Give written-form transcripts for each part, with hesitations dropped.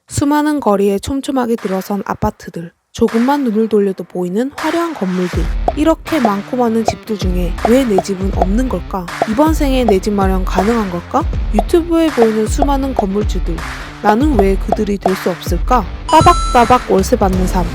수많은 거리에 촘촘하게 들어선 아파트들, 조금만 눈을 돌려도 보이는 화려한 건물들. 이렇게 많고 많은 집들 중에 왜 내 집은 없는 걸까? 이번 생에 내 집 마련 가능한 걸까? 유튜브에 보이는 수많은 건물주들, 나는 왜 그들이 될 수 없을까? 따박따박 월세 받는 삶,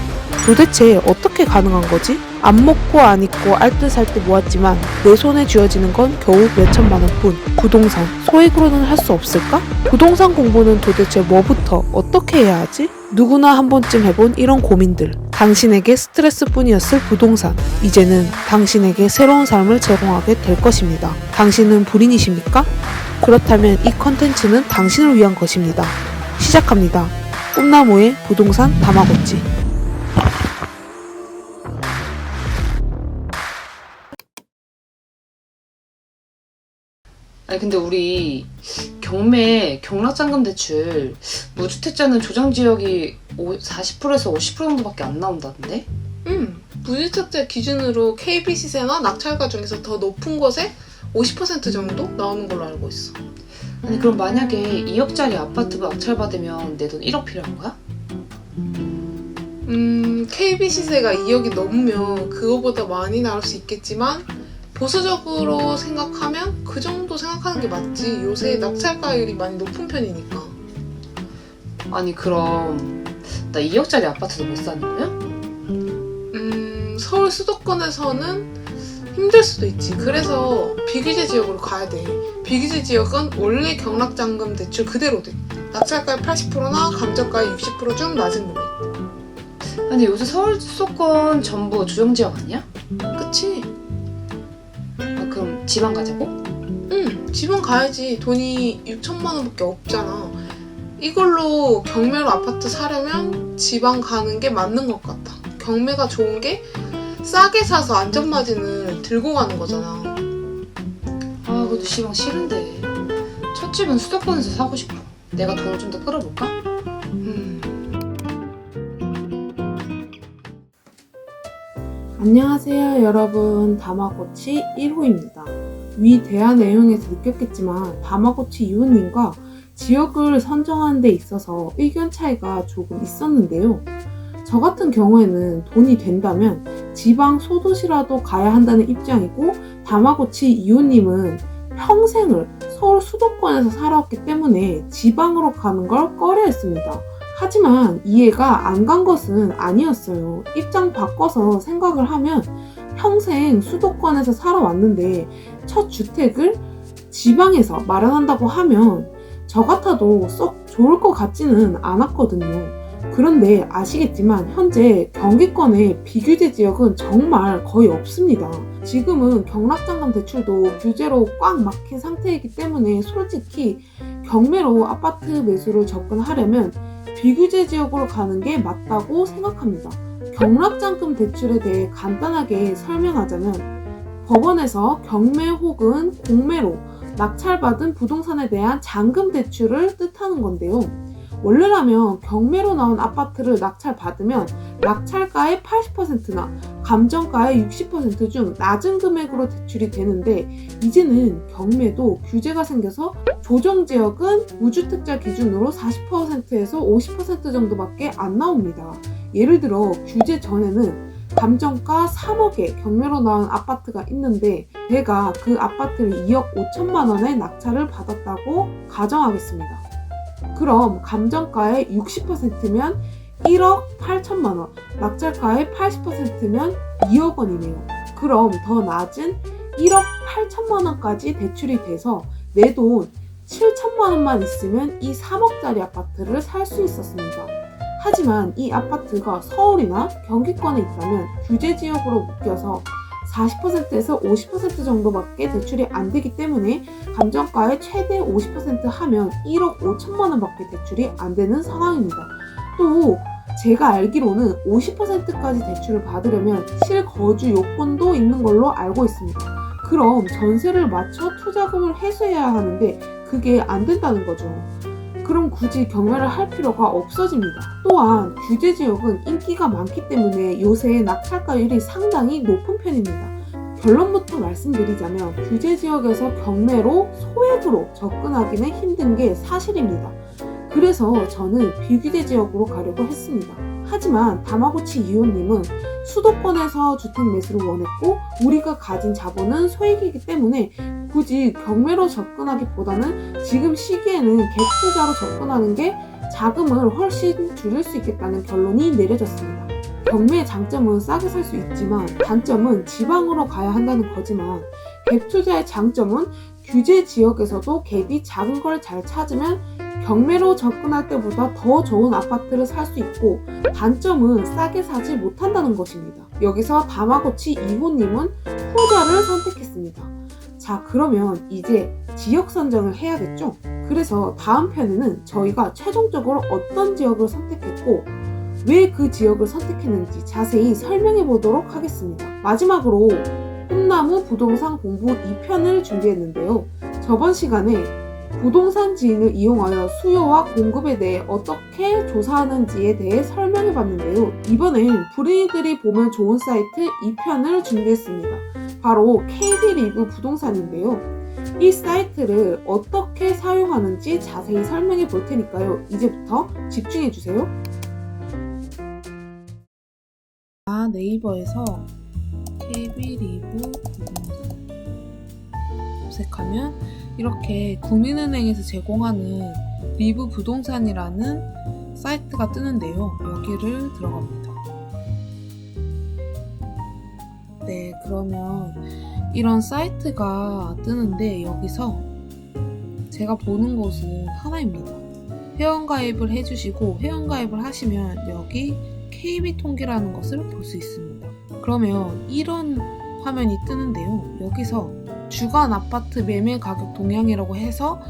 도대체 어떻게 가능한 거지? 안 먹고 안 입고 알뜰살뜰 모았지만 내 손에 쥐어지는 건 겨우 몇천만 원뿐. 부동산, 소액으로는 할 수 없을까? 부동산 공부는 도대체 뭐부터 어떻게 해야 하지? 누구나 한 번쯤 해본 이런 고민들. 당신에게 스트레스뿐이었을 부동산, 이제는 당신에게 새로운 삶을 제공하게 될 것입니다. 당신은 불인이십니까? 그렇다면 이 컨텐츠는 당신을 위한 것입니다. 시작합니다. 꿈나무의 부동산 다마고치. 아니 근데 우리 경매 경락잔금 대출 무주택자는 조정지역이 40%에서 50% 정도밖에 안 나온다던데? 무주택자 기준으로 KB 시세나 낙찰가 중에서 더 높은 곳에 50% 정도 나오는 걸로 알고 있어. 아니 그럼 만약에 2억짜리 아파트 낙찰받으면 내 돈 1억 필요한 거야? KB 시세가 2억이 넘으면 그거보다 많이 나올 수 있겠지만 보수적으로 생각하면 그 정도 생각하는 게 맞지. 요새 낙찰가율이 많이 높은 편이니까. 아니 그럼 나 2억짜리 아파트도 못 사는 거야? 서울 수도권에서는 힘들 수도 있지. 그래서 비규제 지역으로 가야 돼. 비규제 지역은 원래 경락잔금 대출 그대로 돼. 낙찰가의 80%나 감정가의 60%좀 낮은 금액. 아니 요새 서울 수도권 전부 조정지역 아니야? 그치? 아 그럼 지방 가자고? 지방 가야지. 돈이 6천만 원밖에 없잖아. 이걸로 경매로 아파트 사려면 지방 가는 게 맞는 것 같아. 경매가 좋은 게 싸게 사서 안전마진을 들고 가는 거잖아. 아 그래도 지방 싫은데 첫 집은 수도권에서 사고 싶어. 내가 돈을 좀 더 끌어볼까? 안녕하세요 여러분, 다마고치 1호입니다. 위 대화 내용에서 느꼈겠지만 다마고치 2호님과 지역을 선정하는 데 있어서 의견 차이가 조금 있었는데요. 저 같은 경우에는 돈이 된다면 지방 소도시라도 가야 한다는 입장이고, 다마고치 2호님은 평생을 서울 수도권에서 살아왔기 때문에 지방으로 가는 걸 꺼려했습니다. 하지만 이해가 안 간 것은 아니었어요. 입장 바꿔서 생각을 하면 평생 수도권에서 살아왔는데 첫 주택을 지방에서 마련한다고 하면 저 같아도 썩 좋을 것 같지는 않았거든요. 그런데 아시겠지만 현재 경기권의 비규제 지역은 정말 거의 없습니다. 지금은 경락잔금 대출도 규제로 꽉 막힌 상태이기 때문에 솔직히 경매로 아파트 매수를 접근하려면 비규제 지역으로 가는 게 맞다고 생각합니다. 경락잔금 대출에 대해 간단하게 설명하자면 법원에서 경매 혹은 공매로 낙찰받은 부동산에 대한 잔금 대출을 뜻하는 건데요. 원래라면 경매로 나온 아파트를 낙찰받으면 낙찰가의 80%나 감정가의 60% 중 낮은 금액으로 대출이 되는데, 이제는 경매도 규제가 생겨서 조정지역은 무주택자 기준으로 40%에서 50% 정도밖에 안 나옵니다. 예를 들어 규제 전에는 감정가 3억에 경매로 나온 아파트가 있는데 제가 그 아파트를 2억 5천만 원에 낙찰을 받았다고 가정하겠습니다. 그럼 감정가의 60%면 1억 8천만 원, 낙찰가의 80%면 2억 원이네요. 그럼 더 낮은 1억 8천만 원까지 대출이 돼서 내 돈 7천만 원만 있으면 이 3억짜리 아파트를 살 수 있었습니다. 하지만 이 아파트가 서울이나 경기권에 있다면 규제 지역으로 묶여서 40%에서 50% 정도밖에 대출이 안 되기 때문에 감정가의 최대 50% 하면 1억 5천만 원밖에 대출이 안 되는 상황입니다. 또 제가 알기로는 50%까지 대출을 받으려면 실거주 요건도 있는 걸로 알고 있습니다. 그럼 전세를 맞춰 투자금을 회수해야 하는데 그게 안 된다는 거죠. 그럼 굳이 경매를 할 필요가 없어집니다. 또한 규제 지역은 인기가 많기 때문에 요새 낙찰가율이 상당히 높은 편입니다. 결론부터 말씀드리자면 규제 지역에서 경매로 소액으로 접근하기는 힘든 게 사실입니다. 그래서 저는 비규제 지역으로 가려고 했습니다. 하지만 다마고치 이호님은 수도권에서 주택 매수를 원했고 우리가 가진 자본은 소액이기 때문에 굳이 경매로 접근하기보다는 지금 시기에는 갭투자로 접근하는 게 자금을 훨씬 줄일 수 있겠다는 결론이 내려졌습니다. 경매의 장점은 싸게 살 수 있지만 단점은 지방으로 가야 한다는 거지만 갭투자의 장점은 규제 지역에서도 갭이 작은 걸 잘 찾으면 경매로 접근할 때보다 더 좋은 아파트를 살 수 있고 단점은 싸게 사지 못한다는 것입니다. 여기서 다마고치 2호님은 후자를 선택했습니다. 자, 그러면 이제 지역 선정을 해야겠죠? 그래서 다음 편에는 저희가 최종적으로 어떤 지역을 선택했고 왜 그 지역을 선택했는지 자세히 설명해 보도록 하겠습니다. 마지막으로 꿈나무 부동산 공부 2편을 준비했는데요. 저번 시간에 부동산 지인을 이용하여 수요와 공급에 대해 어떻게 조사하는지에 대해 설명해 봤는데요. 이번엔 불인이들이 보면 좋은 사이트 2편을 준비했습니다. 바로 KB리브 부동산인데요. 이 사이트를 어떻게 사용하는지 자세히 설명해 볼 테니까요. 이제부터 집중해 주세요. 네이버에서 KB리브 부동산 검색하면 이렇게 국민은행에서 제공하는 리브 부동산이라는 사이트가 뜨는데요. 여기를 들어갑니다. 네, 그러면 이런 사이트가 뜨는데 여기서 제가 보는 곳은 하나입니다. 회원가입을 해주시고 회원가입을 하시면 여기 KB통계라는 것을 볼 수 있습니다. 그러면 이런 화면이 뜨는데요. 여기서 주간 아파트 매매 가격 동향이라고 해서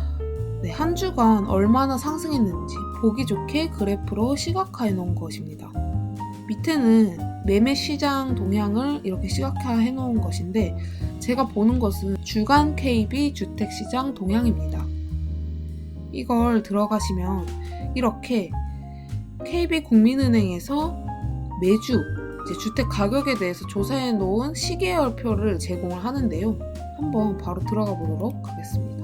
한 주간 얼마나 상승했는지 보기 좋게 그래프로 시각화해 놓은 것입니다. 밑에는 매매 시장 동향을 이렇게 시각화해 놓은 것인데 제가 보는 것은 주간 KB 주택시장 동향입니다. 이걸 들어가시면 이렇게 KB국민은행에서 매주 주택 가격에 대해서 조사해 놓은 시계열표를 제공을 하는데요. 한번 바로 들어가 보도록 하겠습니다.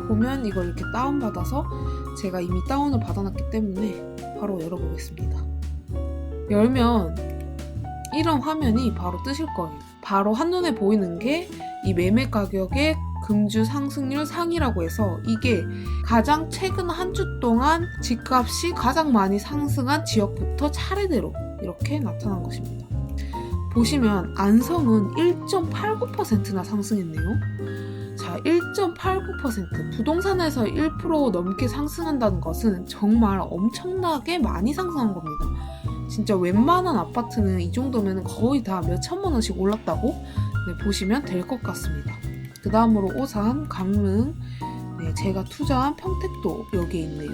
보면 이걸 이렇게 다운받아서 제가 이미 다운을 받아놨기 때문에 바로 열어보겠습니다. 열면 이런 화면이 바로 뜨실 거예요. 바로 한눈에 보이는 게 이 매매 가격의 금주 상승률 상이라고 해서 이게 가장 최근 한 주 동안 집값이 가장 많이 상승한 지역부터 차례대로 이렇게 나타난 것입니다. 보시면 안성은 1.89%나 상승했네요. 자, 1.89% 부동산에서 1% 넘게 상승한다는 것은 정말 엄청나게 많이 상승한 겁니다. 진짜 웬만한 아파트는 이 정도면 거의 다 몇 천만 원씩 올랐다고 보시면 될 것 같습니다. 그 다음으로 오산, 강릉, 제가 투자한 평택도 여기에 있네요.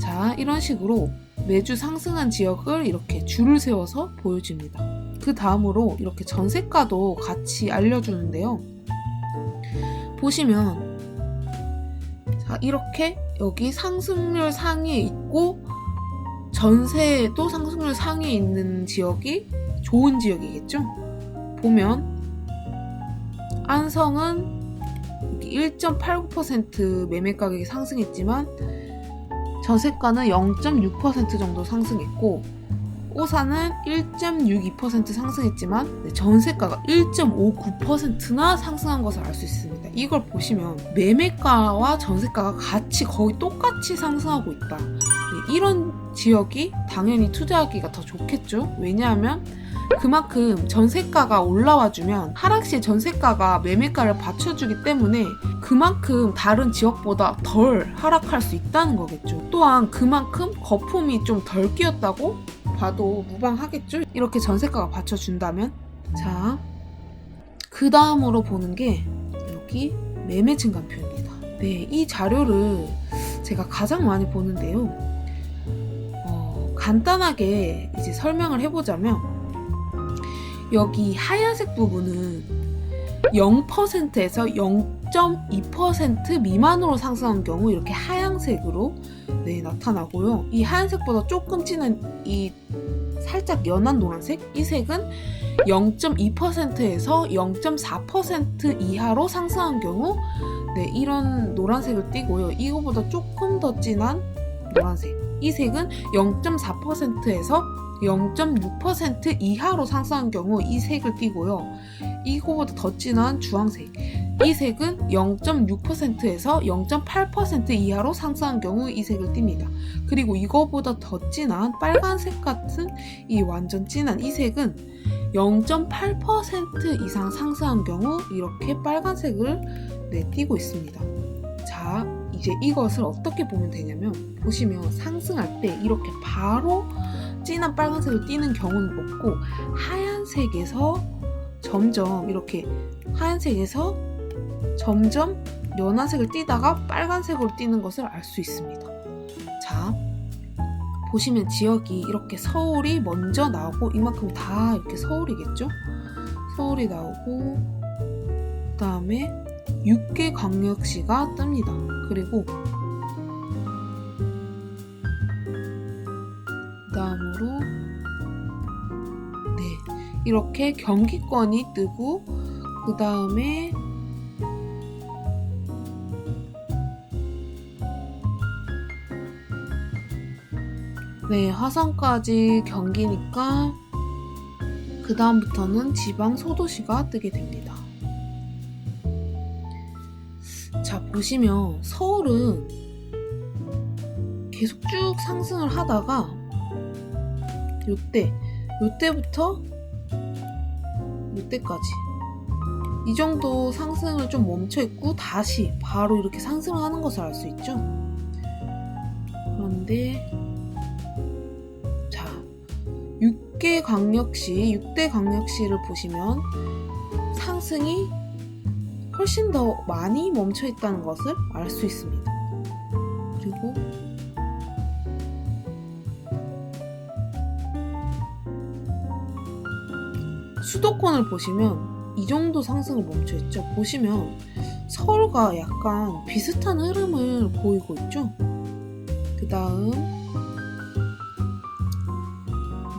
자, 이런 식으로 매주 상승한 지역을 이렇게 줄을 세워서 보여줍니다. 그 다음으로 이렇게 전세가도 같이 알려주는데요. 보시면 자, 이렇게 여기 상승률 상위에 있고 전세도 상승률 상위에 있는 지역이 좋은 지역이겠죠? 보면 안성은 1.89% 매매 가격이 상승했지만 전세가는 0.6% 정도 상승했고 오산은 1.62% 상승했지만 전세가가 1.59%나 상승한 것을 알 수 있습니다. 이걸 보시면 매매가와 전세가가 같이 거의 똑같이 상승하고 있다. 이런 지역이 당연히 투자하기가 더 좋겠죠. 왜냐하면 그만큼 전세가가 올라와주면 하락시에 전세가가 매매가를 받쳐주기 때문에 그만큼 다른 지역보다 덜 하락할 수 있다는 거겠죠. 또한 그만큼 거품이 좀 덜 끼었다고 봐도 무방하겠죠. 이렇게 전세가가 받쳐준다면. 자, 그 다음으로 보는 게 여기 매매 증감표입니다. 네, 이 자료를 제가 가장 많이 보는데요. 간단하게 이제 설명을 해보자면 여기 하얀색 부분은 0%에서 0.2% 미만으로 상승한 경우 이렇게 하얀색으로 나타나고요. 이 하얀색보다 조금 진한 이 살짝 연한 노란색, 이 색은 0.2%에서 0.4% 이하로 상승한 경우 네, 이런 노란색을 띠고요. 이거보다 조금 더 진한 노란색, 이 색은 0.4%에서 0.6% 이하로 상승한 경우 이 색을 띠고요. 이거보다 더 진한 주황색, 이 색은 0.6%에서 0.8% 이하로 상승한 경우 이 색을 띱니다. 그리고 이거보다 더 진한 빨간색 같은 이 완전 진한 이 색은 0.8% 이상 상승한 경우 이렇게 빨간색을 네, 띄고 있습니다. 자, 이제 이것을 어떻게 보면 되냐면, 보시면 상승할 때 이렇게 바로 진한 빨간색을 띄는 경우는 없고, 하얀색에서 점점 이렇게 하얀색에서 점점 연한색을 띄다가 빨간색으로 띄는 것을 알 수 있습니다. 자, 보시면 지역이 이렇게 서울이 먼저 나오고, 이만큼 다 이렇게 서울이겠죠? 서울이 나오고, 그 다음에 6개 광역시가 뜹니다. 그리고 그 다음으로 네, 이렇게 경기권이 뜨고, 그 다음에 네, 화성까지 경기니까 그 다음부터는 지방 소도시가 뜨게 됩니다. 자, 보시면 서울은 계속 쭉 상승을 하다가 요때부터 요때까지 이 정도 상승을 좀 멈춰있고 다시 바로 이렇게 상승을 하는 것을 알 수 있죠. 그런데 자, 6대 광역시를 보시면 상승이 훨씬 더 많이 멈춰있다는 것을 알 수 있습니다. 그리고 수도권을 보시면 이 정도 상승을 멈춰있죠. 보시면 서울과 약간 비슷한 흐름을 보이고 있죠. 그 다음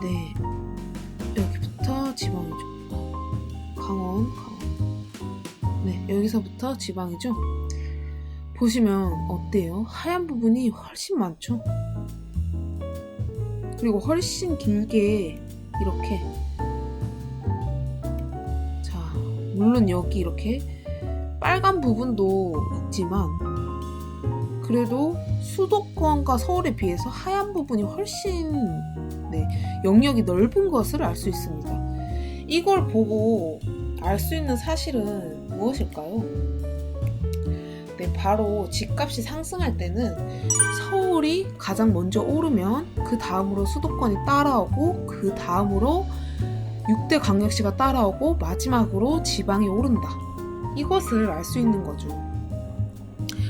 네, 여기부터 지방이죠. 강원 네, 여기서부터 지방이죠. 보시면 어때요? 하얀 부분이 훨씬 많죠. 그리고 훨씬 길게 이렇게, 자, 물론 여기 이렇게 빨간 부분도 있지만 그래도 수도권과 서울에 비해서 하얀 부분이 훨씬 네, 영역이 넓은 것을 알 수 있습니다. 이걸 보고 알 수 있는 사실은 무엇일까요? 네, 바로 집값이 상승할 때는 서울이 가장 먼저 오르면 그 다음으로 수도권이 따라오고, 그 다음으로 6대 광역시가 따라오고, 마지막으로 지방이 오른다. 이것을 알 수 있는 거죠.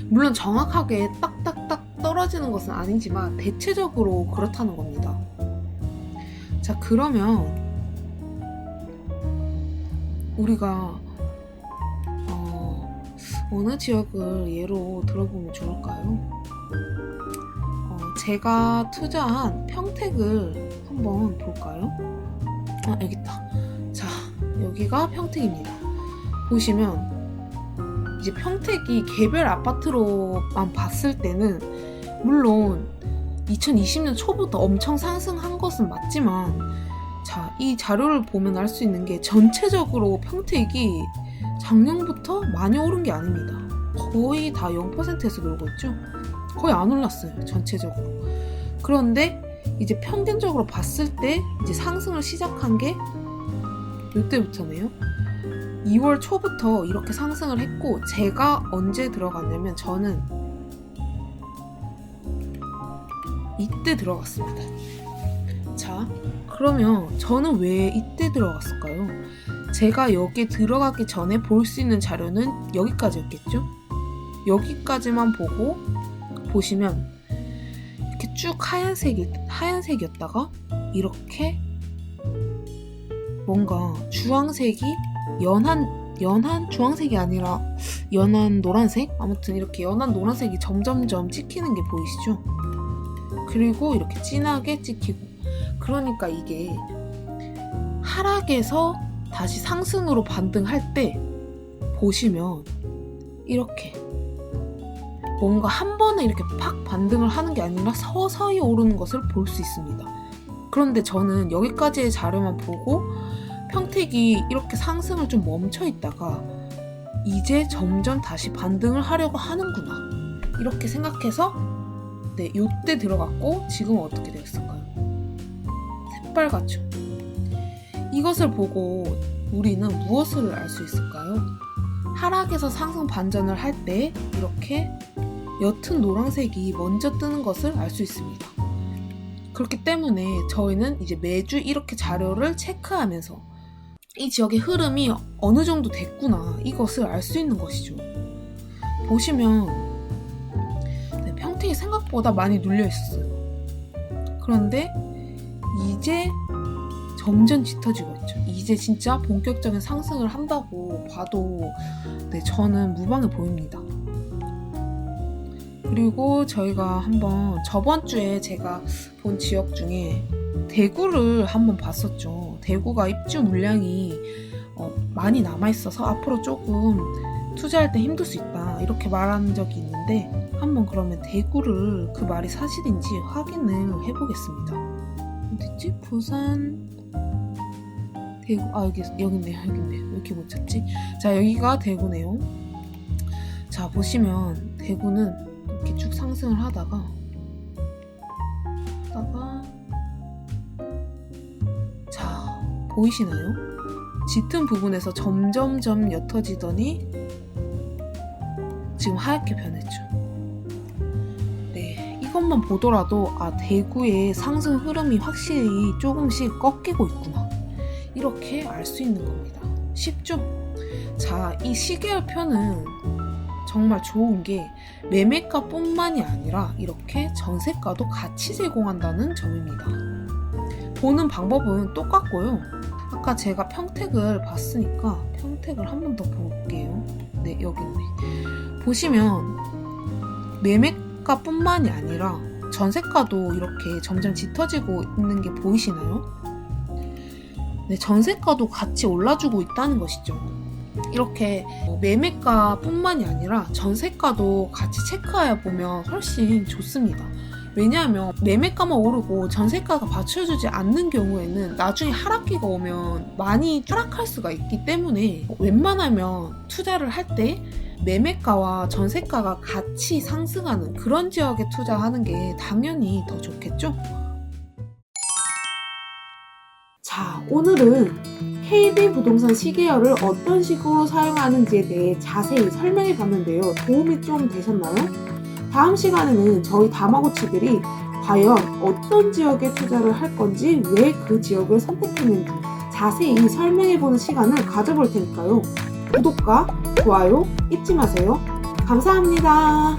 물론 정확하게 딱딱딱 떨어지는 것은 아니지만 대체적으로 그렇다는 겁니다. 자, 그러면 우리가 어느 지역을 예로 들어보면 좋을까요? 제가 투자한 평택을 한번 볼까요? 여기 있다. 자, 여기가 평택입니다. 보시면 이제 평택이 개별 아파트로만 봤을 때는 물론 2020년 초부터 엄청 상승한 것은 맞지만, 자, 이 자료를 보면 알 수 있는 게 전체적으로 평택이 작년부터 많이 오른 게 아닙니다. 거의 다 0%에서 놀고 있죠. 거의 안 올랐어요, 전체적으로. 그런데 이제 평균적으로 봤을 때 이제 상승을 시작한 게 이때부터네요. 2월 초부터 이렇게 상승을 했고, 제가 언제 들어갔냐면 저는 이때 들어갔습니다. 자, 그러면 저는 왜 이때 들어갔을까요? 제가 여기에 들어가기 전에 볼 수 있는 자료는 여기까지였겠죠? 여기까지만 보고 보시면 이렇게 쭉 하얀색이었다가 이렇게 뭔가 주황색이 연한 주황색이 아니라 연한 노란색? 아무튼 이렇게 연한 노란색이 점점점 찍히는 게 보이시죠? 그리고 이렇게 진하게 찍히고, 그러니까 이게 하락에서 다시 상승으로 반등할 때 보시면 이렇게 뭔가 한 번에 이렇게 팍 반등을 하는 게 아니라 서서히 오르는 것을 볼 수 있습니다. 그런데 저는 여기까지의 자료만 보고 평택이 이렇게 상승을 좀 멈춰 있다가 이제 점점 다시 반등을 하려고 하는구나 이렇게 생각해서 네, 요때 들어갔고 지금은 어떻게 되었을까요? 새빨갛죠? 이것을 보고 우리는 무엇을 알 수 있을까요? 하락에서 상승 반전을 할 때 이렇게 옅은 노란색이 먼저 뜨는 것을 알 수 있습니다. 그렇기 때문에 저희는 이제 매주 이렇게 자료를 체크하면서 이 지역의 흐름이 어느 정도 됐구나 이것을 알 수 있는 것이죠. 보시면 네, 평택이 생각보다 많이 눌려 있었어요. 그런데 이제 점점 짙어지고 있죠. 이제 진짜 본격적인 상승을 한다고 봐도 네, 저는 무방해 보입니다. 그리고 저희가 한번 저번 주에 제가 본 지역 중에 대구를 한번 봤었죠. 대구가 입주 물량이 많이 남아있어서 앞으로 조금 투자할 때 힘들 수 있다 이렇게 말한 적이 있는데 한번 그러면 대구를 그 말이 사실인지 확인을 해보겠습니다. 어딨지? 부산 대구 여기 있네요. 왜 이렇게 못 찾지? 자, 여기가 대구네요. 자, 보시면 대구는 이렇게 쭉 상승을 하다가 자, 보이시나요? 짙은 부분에서 점점점 옅어지더니 지금 하얗게 변했죠. 네, 이것만 보더라도 대구의 상승 흐름이 확실히 조금씩 꺾이고 있구나 이렇게 알 수 있는 겁니다. 쉽죠? 자, 이 시계열표는 정말 좋은 게 매매가뿐만이 아니라 이렇게 전세가도 같이 제공한다는 점입니다. 보는 방법은 똑같고요. 아까 제가 평택을 봤으니까 평택을 한 번 더 볼게요. 네, 여기 있네. 보시면 매매가뿐만이 아니라 전세가도 이렇게 점점 짙어지고 있는 게 보이시나요? 네, 전세가도 같이 올라주고 있다는 것이죠. 이렇게 매매가뿐만이 아니라 전세가도 같이 체크하여 보면 훨씬 좋습니다. 왜냐하면 매매가만 오르고 전세가가 받쳐주지 않는 경우에는 나중에 하락기가 오면 많이 추락할 수가 있기 때문에 웬만하면 투자를 할 때 매매가와 전세가가 같이 상승하는 그런 지역에 투자하는 게 당연히 더 좋겠죠? 자, 오늘은 KB 부동산 시계열을 어떤 식으로 사용하는지에 대해 자세히 설명해 봤는데요. 도움이 좀 되셨나요? 다음 시간에는 저희 다마고치들이 과연 어떤 지역에 투자를 할 건지, 왜 그 지역을 선택했는지 자세히 설명해 보는 시간을 가져볼 테니까요. 구독과 좋아요 잊지 마세요. 감사합니다.